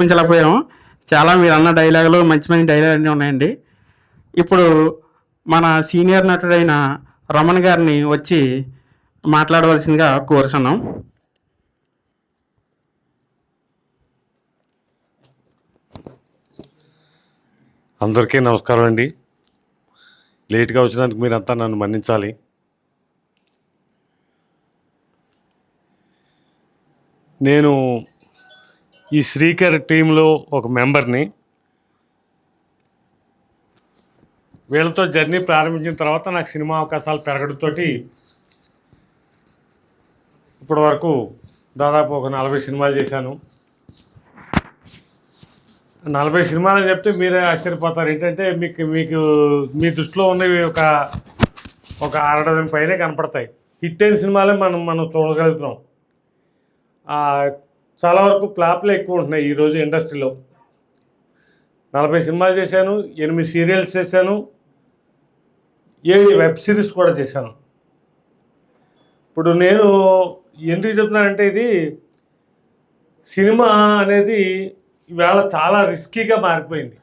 చూపించలేకపోయాము. చాలా మీరు అన్న డైలాగులు మంచి మంచి డైలాగ్ అన్నీ ఉన్నాయండి. ఇప్పుడు మన సీనియర్ నటుడైన రమణ్ గారిని వచ్చి మాట్లాడవలసిందిగా కోరుతున్నాం. అందరికీ నమస్కారం అండి. లేట్గా వచ్చినందుకు మీరంతా నన్ను మన్నించాలి. నేను ఈ శ్రీకర్ టీంలో ఒక మెంబర్ని. వీళ్ళతో జర్నీ ప్రారంభించిన తర్వాత నాకు సినిమా అవకాశాలు పెరగడంతో ఇప్పటి వరకు దాదాపు ఒక 40 సినిమాలు చేశాను. 40 సినిమాలు అని చెప్తే మీరే ఆశ్చర్యపోతారు. ఏంటంటే మీకు మీ దృష్టిలో ఉన్నవి ఒక 60 పైనే కనపడతాయి. హిట్ అయిన సినిమాలే మనం చూడగలుగుతున్నాం. చాలా వరకు ఫ్లాప్లే ఎక్కువ ఉంటున్నాయి ఈరోజు ఇండస్ట్రీలో. 40 సినిమాలు చేశాను, 8 సీరియల్స్ చేశాను, 7 వెబ్ సిరీస్ కూడా చేశాను. ఇప్పుడు నేను ఎందుకు చెప్తున్నానంటే, ఇది సినిమా అనేది ఇవాళ చాలా రిస్కీగా మారిపోయింది.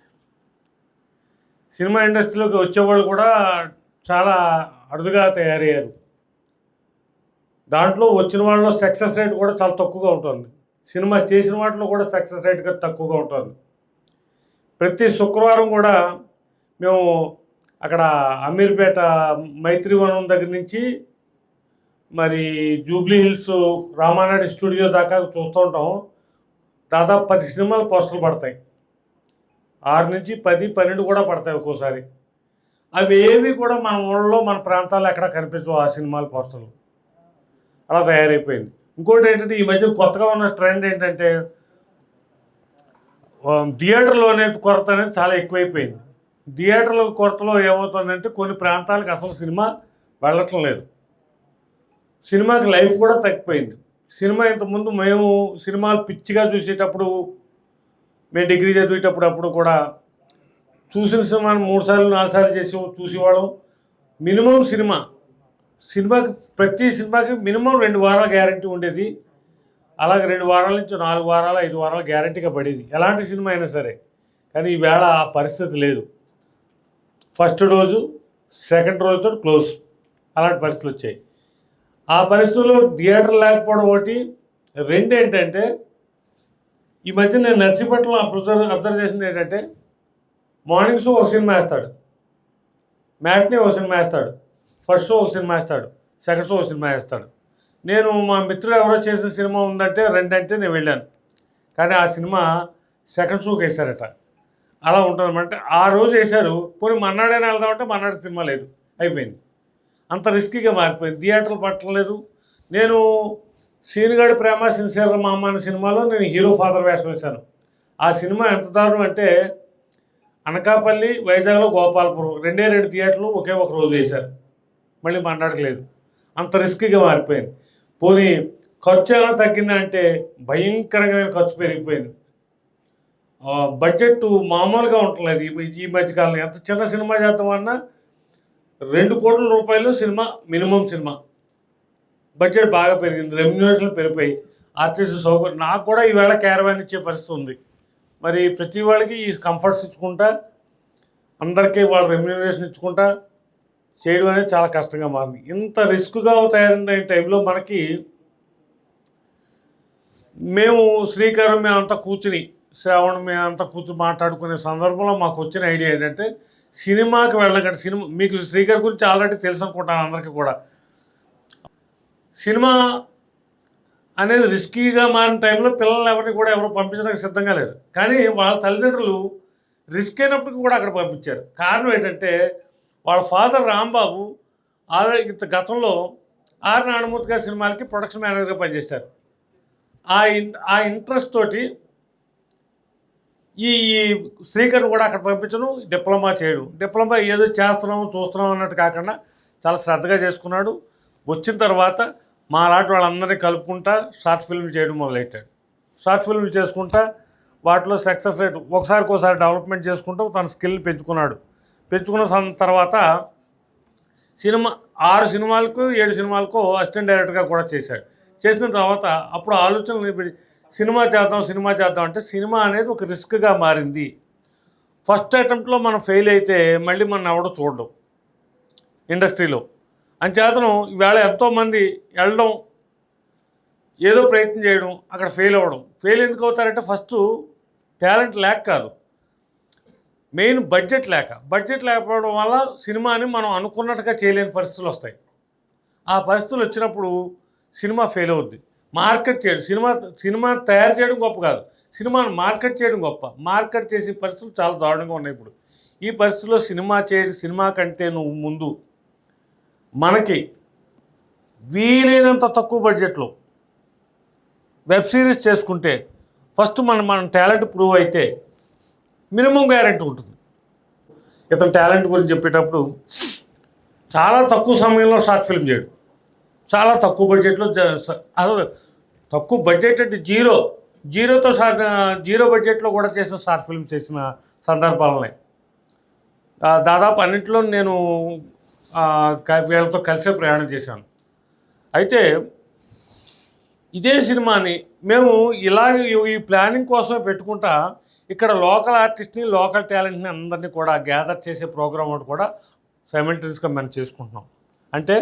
సినిమా ఇండస్ట్రీలోకి వచ్చేవాళ్ళు కూడా చాలా అరుదుగా తయారయ్యారు. దాంట్లో వచ్చిన వాళ్ళలో సక్సెస్ రేట్ కూడా చాలా తక్కువగా ఉంటుంది. సినిమా చేసిన వాటిలో కూడా సక్సెస్ రేట్ తక్కువగా ఉంటుంది. ప్రతి శుక్రవారం కూడా మేము అక్కడ అమీర్పేట మైత్రివనం దగ్గర నుంచి మరి జూబ్లీ హిల్స్ రామానాయుడు స్టూడియో దాకా చూస్తూ ఉంటాం. దాదాపు 10 సినిమాలు పోస్టర్లు పడతాయి. 6 నుంచి 10, 12 కూడా పడతాయి ఒక్కోసారి. అవి ఏవి కూడా మన ఊళ్ళో మన ప్రాంతాల్లో ఎక్కడ కనిపించవు ఆ సినిమాల పోస్టర్లు. అలా తయారైపోయింది. ఇంకోటి ఏంటంటే, ఈ మధ్య కొత్తగా ఉన్న ట్రెండ్ ఏంటంటే, థియేటర్లో అనేది కొరత అనేది చాలా ఎక్కువైపోయింది. థియేటర్ల కొరతలో ఏమవుతుందంటే, కొన్ని ప్రాంతాలకు అసలు సినిమా వెళ్ళటం లేదు. సినిమాకి లైఫ్ కూడా తగ్గిపోయింది. సినిమా ఇంతకుముందు మేము సినిమాలు పిచ్చిగా చూసేటప్పుడు, మేము డిగ్రీ చదివేటప్పుడు కూడా చూసిన సినిమాను 3 సార్లు 4 సార్లు చూసేవాళ్ళం. మినిమం సినిమాకి ప్రతి సినిమాకి మినిమం 2 వారాల గ్యారంటీ ఉండేది. అలాగే 2 వారాల నుంచి 4 వారాలు 5 వారాలు గ్యారంటీగా పడేది, ఎలాంటి సినిమా అయినా సరే. కానీ ఈవేళ ఆ పరిస్థితి లేదు. ఫస్ట్ రోజు, సెకండ్ రోజుతో క్లోజ్, అలాంటి పరిస్థితులు వచ్చాయి. ఆ పరిస్థితుల్లో థియేటర్ లేకపోవడం ఒకటి. 2 ఏంటంటే, ఈ మధ్య నేను నర్సీపట్నంలో అబ్జర్వ్ చేసింది ఏంటంటే, మార్నింగ్ షో ఒక సినిమా వేస్తాడు, మ్యాట్నీ ఒక సినిమా వేస్తాడు, ఫస్ట్ షో ఒక సినిమా వేస్తాడు, సెకండ్ షో ఒక సినిమా వేస్తాడు. నేను మా మిత్రుడు ఎవరో చేసిన సినిమా ఉందంటే 2 అంటే నేను వెళ్ళాను. కానీ ఆ సినిమా సెకండ్ షోకి వేశారట. అలా ఉంటుందన్నమాట. ఆ రోజు వేశారు, పోనీ మన్నాడైనా వెళ్దామంటే మన్నాడు సినిమా లేదు, అయిపోయింది. అంత రిస్కీగా మారిపోయింది. థియేటర్లు పట్టలేదు. నేను సీనుగాడి ప్రేమ సిన్సియర్ మా అమ్మ అనే సినిమాలో నేను హీరో ఫాదర్ వేషం వేశాను. ఆ సినిమా ఎంత దారుణం అంటే, అనకాపల్లి, వైజాగ్లో, గోపాలపురం 2 థియేటర్లు ఒకే ఒక రోజు వేశారు. మళ్ళీ మాట్లాడలేదు. అంత రిస్కీగా మారిపోయింది. పోనీ ఖర్చు ఎలా తగ్గిందంటే, భయంకరంగా ఖర్చు పెరిగిపోయింది. బడ్జెట్ మామూలుగా ఉండలేదు ఈ మధ్యకాలంలో. ఎంత చిన్న సినిమా చేద్దామన్నా 2 కోట్ల రూపాయలు సినిమా, మినిమం సినిమా. బడ్జెట్ బాగా పెరిగింది, రెమ్యునరేషన్లు పెరిగిపోయి, ఆర్టిస్ట్ సౌకర్యం. నాకు కూడా ఈవేళ క్యారవాన్ ఇచ్చే పరిస్థితి ఉంది. మరి ప్రతి వాళ్ళకి ఈ కంఫర్ట్స్ ఇచ్చుకుంటా, అందరికీ వాళ్ళ రెమ్యునరేషన్ ఇచ్చుకుంటా చేయడం అనేది చాలా కష్టంగా మారింది. ఇంత రిస్క్గా తయారైన టైంలో మనకి మేము శ్రీకారం మేమంతా కూర్చుని, శ్రావణ్ మేమంతా కూర్చుని మాట్లాడుకునే సందర్భంలో మాకు వచ్చిన ఐడియా ఏంటంటే, సినిమాకి వెళ్ళకంటే మీకు శ్రీకర్ గురించి ఆల్రెడీ తెలుసు అనుకుంటాను అందరికీ కూడా. సినిమా అనేది రిస్కీగా మారిన టైంలో పిల్లల్ని ఎవరు పంపించడానికి సిద్ధంగా లేరు. కానీ వాళ్ళ తల్లిదండ్రులు రిస్క్ అయినప్పటికీ కూడా అక్కడ పంపించారు. కారణం ఏంటంటే, వాళ్ళ ఫాదర్ రాంబాబు ఆల్రెడీ గతంలో ఆర్ నారాయణమూర్తి గారి సినిమాలకి ప్రొడక్షన్ మేనేజర్గా పనిచేశారు. ఆ ఇంట్రెస్ట్ తోటి ఈ శ్రీకర్ కూడా అక్కడ పంపించడం, డిప్లొమా చేయడం. డిప్లొమా ఏదో చూస్తున్నాం అన్నట్టు కాకుండా చాలా శ్రద్ధగా చేసుకున్నాడు. వచ్చిన తర్వాత మా లాంటి వాళ్ళందరినీ కలుపుకుంటా షార్ట్ ఫిల్మ్ చేయడం మొదలెట్టాడు. షార్ట్ ఫిల్మ్ చేసుకుంటా వాటిలో సక్సెస్ రేట్ ఒకసారి డెవలప్మెంట్ చేసుకుంటూ తన స్కిల్ పెంచుకున్న తర్వాత 6 సినిమాలకు 7 సినిమాలకు అసిస్టెంట్ డైరెక్టర్గా కూడా చేశాడు. చేసిన తర్వాత అప్పుడు ఆలోచనలు సినిమా చేద్దాం అంటే సినిమా అనేది ఒక రిస్క్గా మారింది. ఫస్ట్ అటెంప్ట్లో మనం ఫెయిల్ అయితే మళ్ళీ మనం ఎవడో చూడడం ఇండస్ట్రీలో. అంచేతను ఈవేళ ఎంతోమంది వెళ్ళడం, ఏదో ప్రయత్నం చేయడం, అక్కడ ఫెయిల్ అవ్వడం. ఫెయిల్ ఎందుకు అవుతారంటే ఫస్ట్ టాలెంట్ లేక కాదు, మెయిన్ బడ్జెట్ లేకపోవడం వల్ల సినిమాని మనం అనుకున్నట్టుగా చేయలేని పరిస్థితులు వస్తాయి. ఆ పరిస్థితులు వచ్చినప్పుడు సినిమా ఫెయిల్ అవుద్ది. మార్కెట్ చేయడం, సినిమా తయారు చేయడం గొప్ప కాదు, సినిమాను మార్కెట్ చేయడం గొప్ప. మార్కెట్ చేసే పరిస్థితులు చాలా దారుణంగా ఉన్నాయి ఇప్పుడు. ఈ పరిస్థితుల్లో సినిమా కంటే నువ్వు ముందు మనకి వీలైనంత తక్కువ బడ్జెట్లో వెబ్ సిరీస్ చేసుకుంటే ఫస్ట్ మన టాలెంట్ ప్రూవ్ అయితే మినిమం గ్యారెంటీ ఉంటుంది. ఇతను టాలెంట్ గురించి చెప్పేటప్పుడు చాలా తక్కువ సమయంలో షార్ట్ ఫిల్మ్ చేయడం, చాలా తక్కువ బడ్జెట్లో అసలు తక్కువ బడ్జెట్ అంటే జీరో బడ్జెట్లో కూడా చేసిన షార్ట్ ఫిల్మ్ చేసిన సందర్భాలు ఉన్నాయి. దాదాపు అన్నింటిలో నేను వీళ్ళతో కలిసే ప్రయాణం చేశాను. అయితే ఇదే సినిమాని మేము ఇలాగ ఈ ప్లానింగ్ కోసమే పెట్టుకుంటా ఇక్కడ లోకల్ ఆర్టిస్ట్ని, లోకల్ టాలెంట్ని అందరినీ కూడా గ్యాదర్ చేసే ప్రోగ్రామ్ ఒకటి కూడా సైమల్టేనియస్గా మనం చేసుకుంటున్నాం. అంటే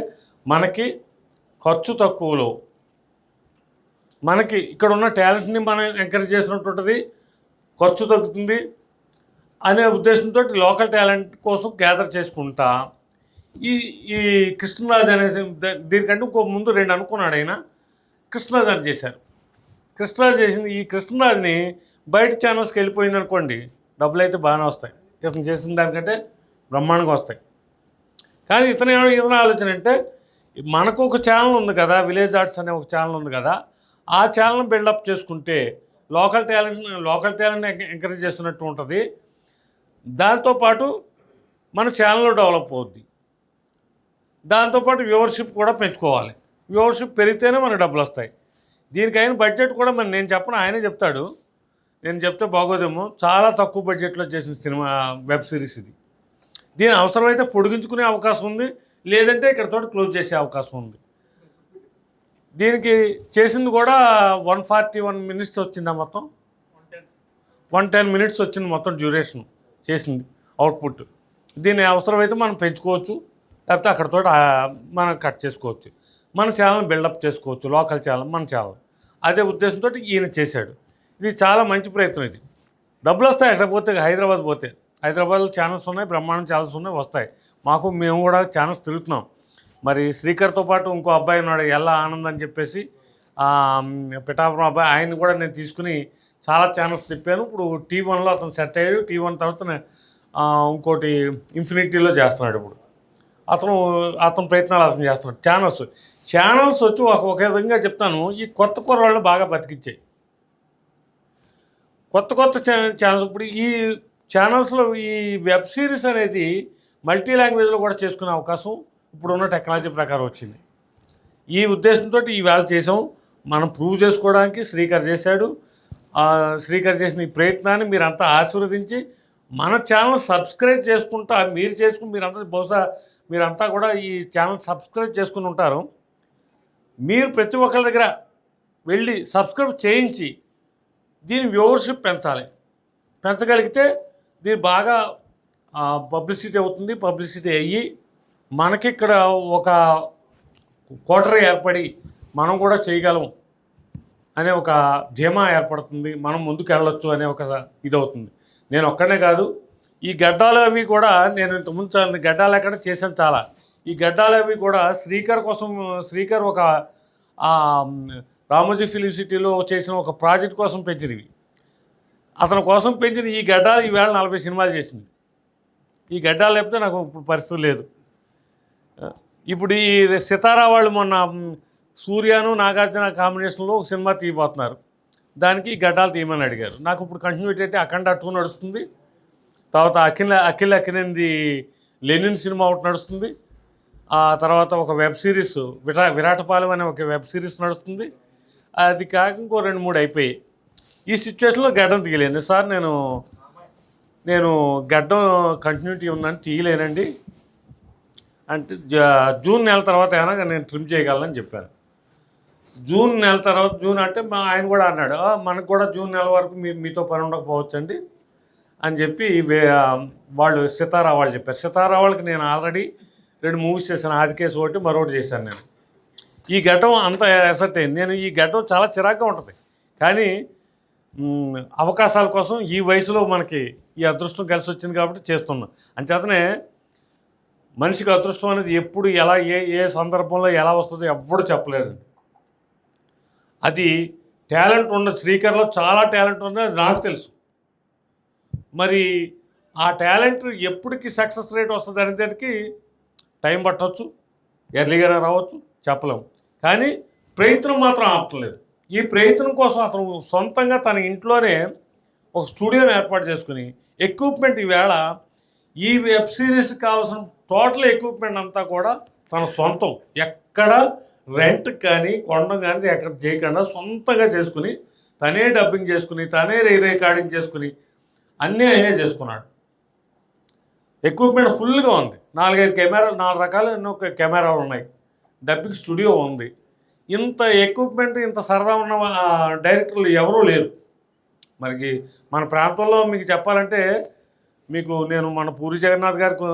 మనకి ఖర్చు తక్కువలో మనకి ఇక్కడ ఉన్న టాలెంట్ని మనం ఎంకరేజ్ చేసినట్టు ఉంటుంది, ఖర్చు తగ్గుతుంది అనే ఉద్దేశంతో లోకల్ టాలెంట్ కోసం గ్యాదర్ చేసుకుంటా ఈ కృష్ణరాజు అనేసి దీనికంటే ఇంకో ముందు 2 అనుకున్నాడు ఆయన. కృష్ణరాజు అని చేశారు. కృష్ణరాజు చేసింది, ఈ కృష్ణరాజుని బయట ఛానల్స్కి వెళ్ళిపోయింది అనుకోండి, డబ్బులు అయితే బాగానే వస్తాయి, ఇతను చేసిన దానికంటే బ్రహ్మాండంగా వస్తాయి. కానీ ఇతని ఆలోచన అంటే మనకు ఒక ఛానల్ ఉంది కదా, విలేజ్ ఆర్ట్స్ అనే ఒక ఛానల్ ఉంది కదా, ఆ ఛానల్ని బిల్డప్ చేసుకుంటే లోకల్ టాలెంట్ని ఎంకరేజ్ చేస్తున్నట్టు ఉంటుంది. దాంతోపాటు మన ఛానల్ డెవలప్ అవుద్ది. దాంతోపాటు వ్యూవర్షిప్ కూడా పెంచుకోవాలి. వ్యూవర్షిప్ పెరిగితేనే మనకు డబ్బులు వస్తాయి. దీనికైన బడ్జెట్ కూడా నేను చెప్పను, ఆయనే చెప్తాడు, నేను చెప్తే బాగోదేమో. చాలా తక్కువ బడ్జెట్లో చేసిన సినిమా వెబ్ సిరీస్ ఇది. దీని అవసరమైతే పొడిగించుకునే అవకాశం ఉంది, లేదంటే ఇక్కడతో క్లోజ్ చేసే అవకాశం ఉంది. దీనికి చేసింది కూడా 141 minutes వచ్చిందా, మొత్తం 110 minutes వచ్చింది మొత్తం డ్యూరేషన్ చేసింది అవుట్పుట్. దీని అవసరమైతే మనం పెంచుకోవచ్చు, లేకపోతే అక్కడతో మనం కట్ చేసుకోవచ్చు, మన ఛానల్ బిల్డప్ చేసుకోవచ్చు, లోకల్ ఛానల్ మన ఛానల్. అదే ఉద్దేశంతో ఈయన చేశాడు. ఇది చాలా మంచి ప్రయత్నం. ఇది డబ్బులు వస్తాయి. ఎక్కడ పోతే హైదరాబాద్లో ఛానల్స్ ఉన్నాయి, బ్రహ్మాండం ఛానల్స్ ఉన్నాయి, వస్తాయి. మేము కూడా ఛానల్స్ తిరుగుతున్నాం. మరి శ్రీకర్తో పాటు ఇంకో అబ్బాయి ఉన్నాడు, ఎల్లా ఆనంద్ అని చెప్పేసి, పిఠాపురం అబ్బాయి, ఆయన కూడా నేను తీసుకుని చాలా ఛానల్స్ తిప్పాను. ఇప్పుడు T1లో అతను సెట్ అయ్యాడు. T1 తర్వాత ఇంకోటి ఇన్ఫినిటీలో చేస్తున్నాడు. ఇప్పుడు అతను ప్రయత్నాలు అతను చేస్తున్నాడు. ఛానల్స్ వచ్చి ఒక విధంగా చెప్తాను, ఈ కొత్త కుర్రాళ్ళని బాగా బతికిచ్చాయి. కొత్త ఛానల్స్. ఇప్పుడు ఈ ఛానల్స్లో ఈ వెబ్ సిరీస్ అనేది మల్టీ లాంగ్వేజ్లో కూడా చేసుకునే అవకాశం ఇప్పుడున్న టెక్నాలజీ ప్రకారం వచ్చింది. ఈ ఉద్దేశంతో ఈవేళ చేసాం. మనం ప్రూవ్ చేసుకోవడానికి శ్రీకర్ చేశాడు. శ్రీకర్ చేసిన ఈ ప్రయత్నాన్ని మీరంతా ఆశీర్వదించి మన ఛానల్ సబ్స్క్రైబ్ చేసుకుంటా మీరంతా కూడా ఈ ఛానల్ సబ్స్క్రైబ్ చేసుకుని ఉంటారు. మీరు ప్రతి ఒక్కరి దగ్గర వెళ్ళి సబ్స్క్రైబ్ చేయించి దీని వ్యూవర్షిప్ పెంచగలిగితే దీని బాగా పబ్లిసిటీ అవుతుంది. పబ్లిసిటీ అయ్యి మనకి ఇక్కడ ఒక కోటరీ ఏర్పడి మనం కూడా చేయగలం అనే ఒక ధీమా ఏర్పడుతుంది. మనం ముందుకు వెళ్ళొచ్చు అనే ఒక ఇది అవుతుంది. నేను ఒక్కనే కాదు, ఈ గడ్డాలు అవి కూడా నేను ఇంతకుముందు గడ్డాలు ఎక్కడ చేశాను చాలా. ఈ గడ్డాలు అవి కూడా శ్రీకర్ ఒక రామోజీ ఫిలిం సిటీలో చేసిన ఒక ప్రాజెక్ట్ కోసం పెంచినవి. అతని కోసం పెంచిన ఈ గడ్డాలు ఈవేళ 40 సినిమాలు చేసింది. ఈ గడ్డాలు లేకపోతే నాకు ఇప్పుడు పరిస్థితి లేదు. ఇప్పుడు ఈ సితారా వాళ్ళు మొన్న సూర్యను నాగార్జున కాంబినేషన్లో ఒక సినిమా తీయబోతున్నారు. దానికి ఈ గడ్డాలు తీయమని అడిగారు. నాకు ఇప్పుడు కంటిన్యూటీ అంటే అఖండ 2 నడుస్తుంది. తర్వాత అఖిల్ అక్కినేనిది లెనిన్ సినిమా ఒకటి నడుస్తుంది. ఆ తర్వాత ఒక వెబ్ సిరీస్ విరాటపాలెం అనే ఒక వెబ్ సిరీస్ నడుస్తుంది. అది కాక ఇంకో 2-3 అయిపోయాయి. ఈ సిచ్యువేషన్లో గడ్డం తీయలేను సార్. నేను గడ్డం కంటిన్యూటీ ఉందని తీయలేనండి అంటే జూన్ నెల తర్వాత ఏమైనా నేను ట్రిమ్ చేయగలనని చెప్పాను. జూన్ నెల తర్వాత, జూన్ అంటే ఆయన కూడా అన్నాడు, మనకు కూడా జూన్ నెల వరకు మీతో పని ఉండకపోవచ్చండి అని చెప్పి వాళ్ళు సితారా వాళ్ళు చెప్పారు. సితారా వాళ్ళకి నేను ఆల్రెడీ 2 మూవీస్ చేశాను, ఆదికేసు ఒకటి, మరొకటి చేశాను నేను. ఈ ఘటం అంత ఎసెట్ అయింది. నేను ఈ ఘటం చాలా చిరాగ్గా ఉంటుంది, కానీ అవకాశాల కోసం ఈ వయసులో మనకి ఈ అదృష్టం కలిసి వచ్చింది కాబట్టి చేస్తున్నాం. అంచేతనే మనిషికి అదృష్టం అనేది ఎప్పుడు ఎలా ఏ సందర్భంలో ఎలా వస్తుందో ఎవ్వడు చెప్పలేదండి. అది టాలెంట్ ఉన్న శ్రీకర్లో చాలా టాలెంట్ ఉంది, అది నాకు తెలుసు. మరి ఆ టాలెంట్ ఎప్పటికి సక్సెస్ రేట్ వస్తుంది అనే దానికి టైం పట్టవచ్చు, ఎర్లీగానే రావచ్చు, చెప్పలేము. కానీ ప్రయత్నం మాత్రం ఆపట్లేదు. ఈ ప్రయత్నం కోసం అతను సొంతంగా తన ఇంట్లోనే ఒక స్టూడియోని ఏర్పాటు చేసుకుని ఎక్విప్మెంట్, ఈవేళ ఈ వెబ్ సిరీస్కి కావాల్సిన టోటల్ ఎక్విప్మెంట్ అంతా కూడా తన సొంతం, ఎక్కడ రెంట్ కానీ కొనడం కానీ ఎక్కడ చేయకుండా సొంతంగా చేసుకుని, తనే డబ్బింగ్ చేసుకుని, తనే రికార్డింగ్ చేసుకుని అన్నీ ఆయనే చేసుకున్నాడు. ఎక్విప్మెంట్ ఫుల్గా ఉంది. 4-5 కెమెరాలు, 4 రకాల ఎన్నో కెమెరాలు ఉన్నాయి, డబ్బింగ్ స్టూడియో ఉంది. ఇంత ఎక్విప్మెంట్, ఇంత సరదా ఉన్న డైరెక్టర్లు ఎవరూ లేరు. మరి మన ప్రాంతంలో మీకు చెప్పాలంటే, మీకు నేను మన పూరి జగన్నాథ్ గారికి,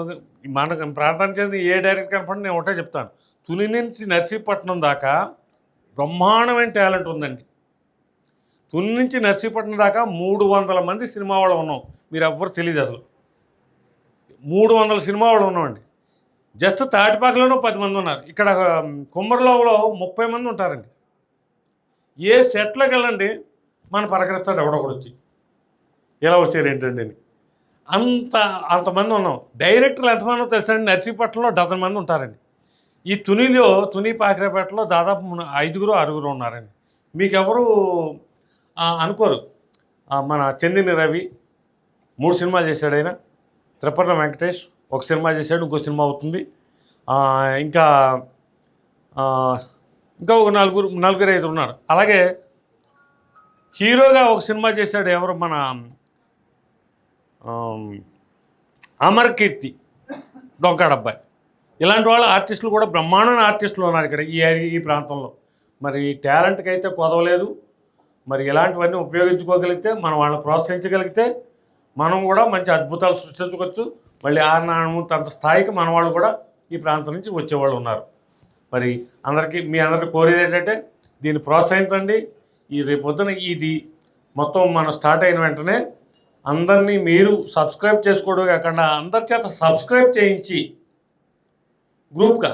మన ప్రాంతానికి చెందిన ఏ డైరెక్టర్ కనపడి నేను ఒకటే చెప్తాను, తుని నుంచి నర్సీపట్నం దాకా బ్రహ్మాండమైన టాలెంట్ ఉందండి. తుని నుంచి నర్సీపట్నం దాకా 300 మంది సినిమా వాళ్ళు ఉన్నాం. మీరు ఎవ్వరు తెలియదు అసలు. 300 సినిమా వాళ్ళు ఉన్నామండి. జస్ట్ తాటిపాకలోనూ 10 మంది ఉన్నారు. ఇక్కడ కుమ్మరలోవలో 30 మంది ఉంటారండి. ఏ సెట్లోకి వెళ్ళండి మన పలకరిస్తాడు ఎవడొకడు వచ్చి, ఎలా వచ్చారు ఏంటండి అని. అంతమంది ఉన్నాం. డైరెక్టర్లు ఎంతమంది తెలుసండి? నర్సీపట్నంలో 12 మంది ఉంటారండి. ఈ తుని పాకిరేపేటలో దాదాపు 5-6 ఉన్నారండి. మీకెవరు అనుకోరు. మన చెందిన రవి 3 సినిమాలు చేశాడు ఆయన. త్రిపర్ణ వెంకటేష్ 1 సినిమా చేశాడు, ఇంకో సినిమా అవుతుంది. ఇంకా ఒక 4-5 ఉన్నారు. అలాగే హీరోగా 1 సినిమా చేశాడు ఎవరు, మన అమర్ కీర్తి, డొంకాడబ్బాయి. ఇలాంటి వాళ్ళ ఆర్టిస్టులు కూడా బ్రహ్మాండమైన ఆర్టిస్టులు ఉన్నారు ఇక్కడ ఈ ప్రాంతంలో. మరి టాలెంట్కి అయితే కొదవలేదు. మరి ఇలాంటివన్నీ ఉపయోగించుకోగలిగితే, మనం వాళ్ళని ప్రోత్సహించగలిగితే మనం కూడా మంచి అద్భుతాలు సృష్టించుకోవచ్చు. మళ్ళీ అంత స్థాయికి మన వాళ్ళు కూడా ఈ ప్రాంతం నుంచి వచ్చేవాళ్ళు ఉన్నారు. మరి మీ అందరికీ కోరేది ఏంటంటే, దీన్ని ప్రోత్సహించండి. రేపొద్దున ఇది మొత్తం మనం స్టార్ట్ అయిన వెంటనే అందరినీ మీరు సబ్స్క్రైబ్ చేసుకోవడం కాకుండా అందరి చేత సబ్స్క్రైబ్ చేయించి, గ్రూప్గా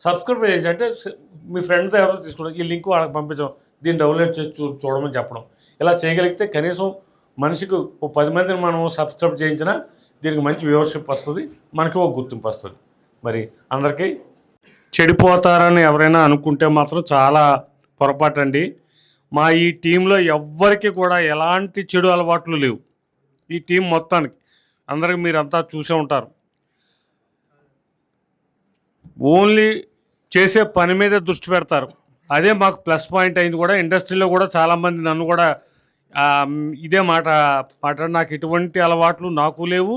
సబ్స్క్రైబ్ చేయించి, అంటే మీ ఫ్రెండ్తో ఎవరో తీసుకోవడం, ఈ లింక్ వాళ్ళకి పంపించడం, దీన్ని డౌన్లోడ్ చేసి చూడమని చెప్పడం. ఇలా చేయగలిగితే కనీసం మనిషికి 10 మందిని మనం సబ్స్క్రైబ్ చేయించినా దీనికి మంచి వ్యూవర్షిప్ వస్తుంది, మనకి ఒక గుర్తింపు వస్తుంది. మరి అందరికీ చెడిపోతారని ఎవరైనా అనుకుంటే మాత్రం చాలా పొరపాటు అండి. మా ఈ టీంలో ఎవ్వరికి కూడా ఎలాంటి చెడు అలవాట్లు లేవు. ఈ టీం మొత్తానికి అందరికి మీరంతా చూసే ఉంటారు. ఓన్లీ చేసే పని మీదే దృష్టి పెడతారు. అదే మాకు ప్లస్ పాయింట్ అయింది కూడా. ఇండస్ట్రీలో కూడా చాలామంది నన్ను కూడా ఇదే మాట నాకు ఎటువంటి అలవాట్లు నాకు లేవు,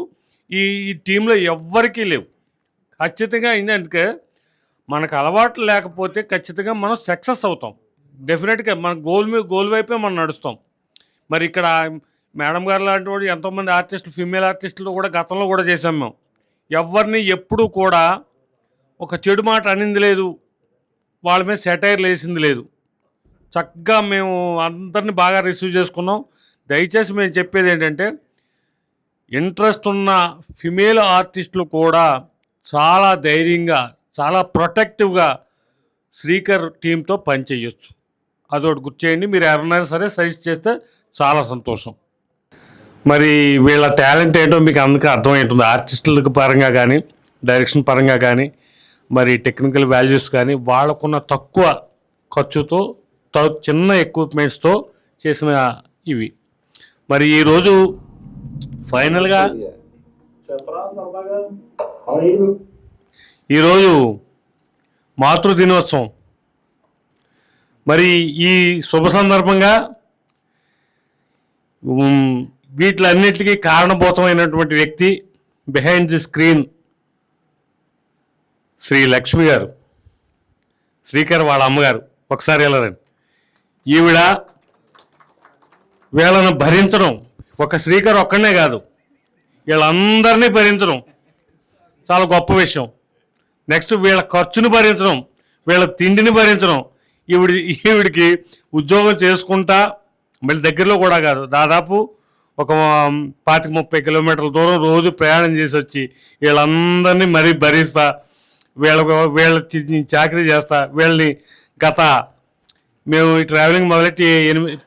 ఈ టీంలో ఎవ్వరికీ లేవు. ఖచ్చితంగా ఎందుకంటే మనకు అలవాట్లు లేకపోతే ఖచ్చితంగా మనం సక్సెస్ అవుతాం. డెఫినెట్గా మన గోల్ వైపే మనం నడుస్తాం. మరి ఇక్కడ మేడం గారు లాంటి వాడు ఎంతోమంది ఆర్టిస్టులు, ఫీమేల్ ఆర్టిస్టులు కూడా గతంలో కూడా చేసాం మేము. ఎవరిని ఎప్పుడూ కూడా ఒక చెడు మాట అనింది లేదు, వాళ్ళ మీద సెటైర్లు వేసింది లేదు. చక్కగా మేము అందరినీ బాగా రిసీవ్ చేసుకున్నాం. దయచేసి మేము చెప్పేది ఏంటంటే, ఇంట్రెస్ట్ ఉన్న ఫిమేల్ ఆర్టిస్టులు కూడా చాలా ధైర్యంగా, చాలా ప్రొటెక్టివ్గా శ్రీకర్ టీంతో పనిచేయచ్చు. అదొకటి గుర్తు చేయండి. మీరు ఎవరైనా సరే సజెస్ట్ చేస్తే చాలా సంతోషం. మరి వీళ్ళ టాలెంట్ ఏంటో మీకు అందుకే అర్థమవుతుంది. ఆర్టిస్టులకు పరంగా కానీ, డైరెక్షన్ పరంగా కానీ, మరి టెక్నికల్ వాల్యూస్ కానీ, వాళ్ళకున్న తక్కువ ఖర్చుతో చిన్న ఎక్విప్మెంట్స్తో చేసిన ఇవి. మరి ఈరోజు ఫైనల్గా ఈరోజు మాతృదినోత్సవం. మరి ఈ శుభ సందర్భంగా వీటిలన్నిటికీ కారణభూతమైనటువంటి వ్యక్తి behind the screen Shri Lakshmi garu, Srikar వాళ్ళ అమ్మగారు. ఒకసారి వెళ్ళరండి. ఈవిడ వీళ్ళను భరించడం, ఒక శ్రీకర్ ఒక్కడనే కాదు, వీళ్ళందరినీ భరించడం చాలా గొప్ప విషయం. నెక్స్ట్ వీళ్ళ ఖర్చును భరించడం, వీళ్ళ తిండిని భరించడం. ఈవిడికి ఉద్యోగం చేసుకుంటా, మళ్ళీ దగ్గరలో కూడా కాదు, దాదాపు ఒక 25-30 కిలోమీటర్ల దూరం రోజు ప్రయాణం చేసి వచ్చి వీళ్ళందరినీ మరీ భరిస్తా, వీళ్ళ చాకరీ చేస్తా. వీళ్ళని మేము ఈ ట్రావెలింగ్ మొదలెట్టి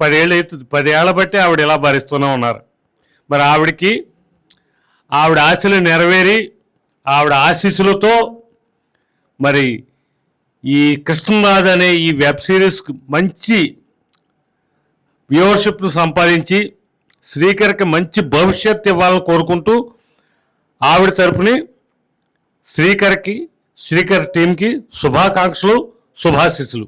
10 ఏళ్ళు అవుతుంది, 10 ఏళ్ళ బట్టి ఆవిడ ఇలా భరిస్తూనే ఉన్నారు. మరి ఆవిడ ఆశలు నెరవేరి ఆవిడ ఆశీస్సులతో మరి ఈ కృష్ణరాజు అనే ఈ వెబ్ సిరీస్ మంచి వ్యూవర్షిప్ను సంపాదించి శ్రీకర్కి మంచి భవిష్యత్తు ఇవ్వాలని కోరుకుంటూ ఆవిడ తరపుని శ్రీకర్ టీంకి శుభాకాంక్షలు, శుభాశీస్సులు.